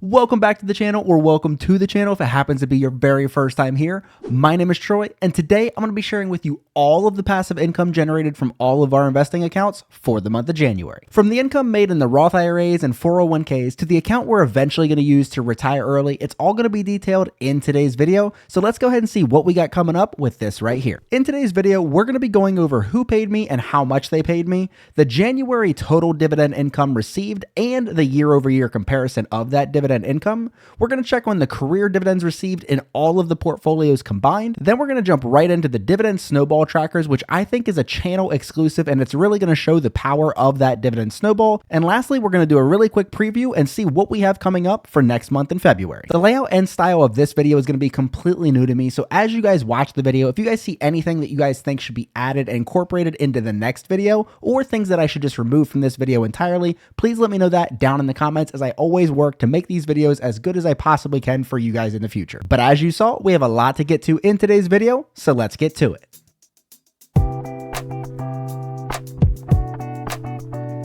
Welcome back to the channel, or welcome to the channel if it happens to be your very first time here. My name is Troy, and today I'm going to be sharing with you all of the passive income generated from all of our investing accounts for the month of January. From the income made in the Roth IRAs and 401ks to the account we're eventually going to use to retire early, it's all going to be detailed in today's video. So let's go ahead and see what we got coming up with this right here. In today's video, we're going to be going over who paid me and how much they paid me, the January total dividend income received, and the year-over-year comparison of that dividend income. We're going to check on the career dividends received in all of the portfolios combined. Then we're going to jump right into the dividend snowball trackers, which I think is a channel exclusive, and it's really going to show the power of that dividend snowball. And lastly, we're going to do a really quick preview and see what we have coming up for next month in February. The layout and style of this video is going to be completely new to me, so as you guys watch the video, if you guys see anything that you guys think should be added and incorporated into the next video, or things that I should just remove from this video entirely, please let me know that down in the comments, as I always work to make these videos as good as I possibly can for you guys in the future. But as you saw, we have a lot to get to in today's video, so let's get to it.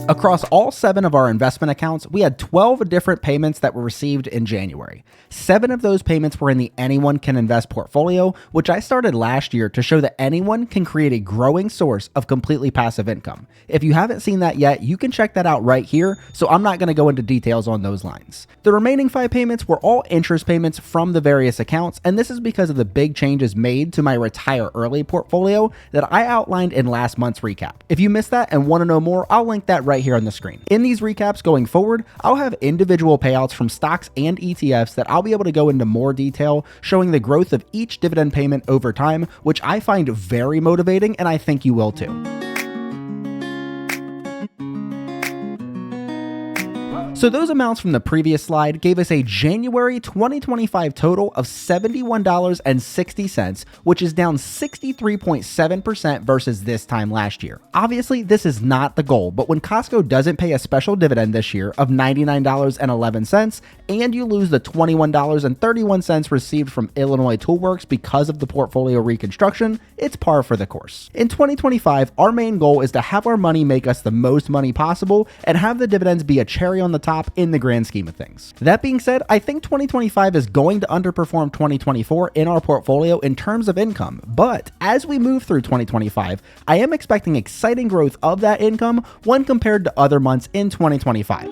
Across all 7 of our investment accounts, we had 12 different payments that were received in January. 7 of those payments were in the Anyone Can Invest portfolio, which I started last year to show that anyone can create a growing source of completely passive income. If you haven't seen that yet, you can check that out right here, so I'm not going to go into details on those lines. The remaining 5 payments were all interest payments from the various accounts, and this is because of the big changes made to my Retire Early portfolio that I outlined in last month's recap. If you missed that and want to know more, I'll link that right here on the screen. In these recaps going forward, I'll have individual payouts from stocks and ETFs that I'll be able to go into more detail, showing the growth of each dividend payment over time, which I find very motivating, and I think you will too. So those amounts from the previous slide gave us a January 2025 total of $71.60, which is down 63.7% versus this time last year. Obviously, this is not the goal, but when Costco doesn't pay a special dividend this year of $99.11, and you lose the $21.31 received from Illinois Toolworks because of the portfolio reconstruction, it's par for the course. In 2025, our main goal is to have our money make us the most money possible and have the dividends be a cherry on the top in the grand scheme of things. That being said, I think 2025 is going to underperform 2024 in our portfolio in terms of income, but as we move through 2025, I am expecting exciting growth of that income when compared to other months in 2025.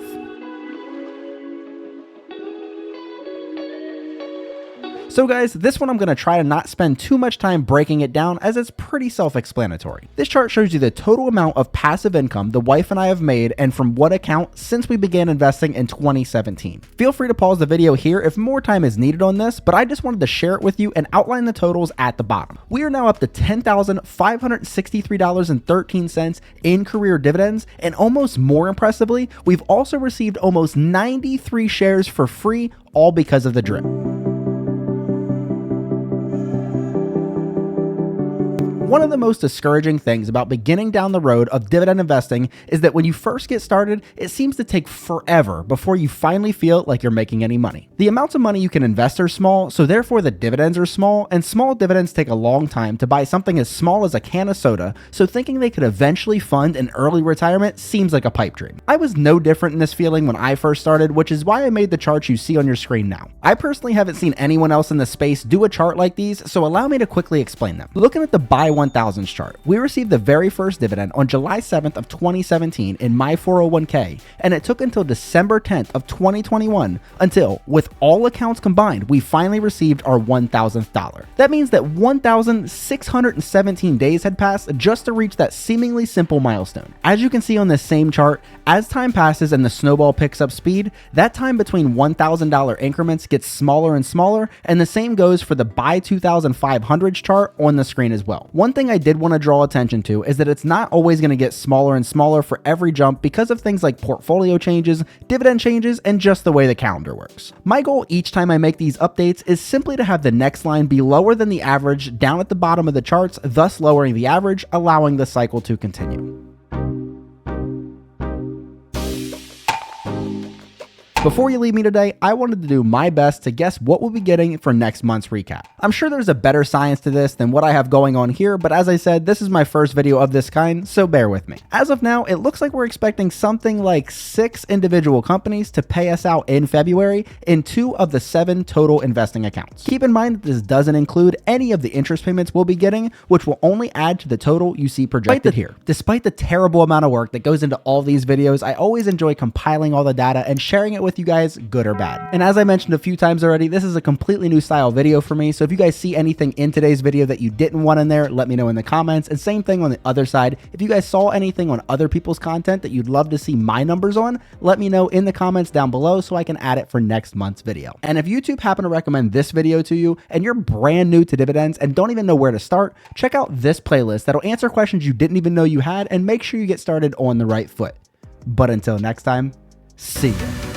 So guys, this one I'm going to try to not spend too much time breaking it down, as it's pretty self-explanatory. This chart shows you the total amount of passive income the wife and I have made and from what account since we began investing in 2017. Feel free to pause the video here if more time is needed on this, but I just wanted to share it with you and outline the totals at the bottom. We are now up to $10,563.13 in career dividends, and almost more impressively, we've also received almost 93 shares for free, all because of the drip. One of the most discouraging things about beginning down the road of dividend investing is that when you first get started, it seems to take forever before you finally feel like you're making any money. The amounts of money you can invest are small, so therefore the dividends are small, and small dividends take a long time to buy something as small as a can of soda, so thinking they could eventually fund an early retirement seems like a pipe dream. I was no different in this feeling when I first started, which is why I made the charts you see on your screen now. I personally haven't seen anyone else in the space do a chart like these, so allow me to quickly explain them. Looking at the buy 1000s chart, we received the very first dividend on July 7th of 2017 in my 401k, and it took until December 10th of 2021 until, with all accounts combined, we finally received our 1000th dollar. That means that 1,617 days had passed just to reach that seemingly simple milestone. As you can see on this same chart, as time passes and the snowball picks up speed, that time between $1,000 increments gets smaller and smaller, and the same goes for the buy 2,500s chart on the screen as well. One thing I did want to draw attention to is that it's not always going to get smaller and smaller for every jump because of things like portfolio changes, dividend changes, and just the way the calendar works. My goal each time I make these updates is simply to have the next line be lower than the average down at the bottom of the charts, thus lowering the average, allowing the cycle to continue. Before you leave me today, I wanted to do my best to guess what we'll be getting for next month's recap. I'm sure there's a better science to this than what I have going on here, but as I said, this is my first video of this kind, so bear with me. As of now, it looks like we're expecting something like 6 individual companies to pay us out in February in 2 of the 7 total investing accounts. Keep in mind that this doesn't include any of the interest payments we'll be getting, which will only add to the total you see projected here. Despite the terrible amount of work that goes into all these videos, I always enjoy compiling all the data and sharing it with you guys, good or bad. And as I mentioned a few times already, this is a completely new style video for me, so if you guys see anything in today's video that you didn't want in there, let me know in the comments. And same thing on the other side, if you guys saw anything on other people's content that you'd love to see my numbers on, let me know in the comments down below so I can add it for next month's video. And if YouTube happen to recommend this video to you and you're brand new to dividends and don't even know where to start, check out this playlist that'll answer questions you didn't even know you had and make sure you get started on the right foot. But until next time, see ya.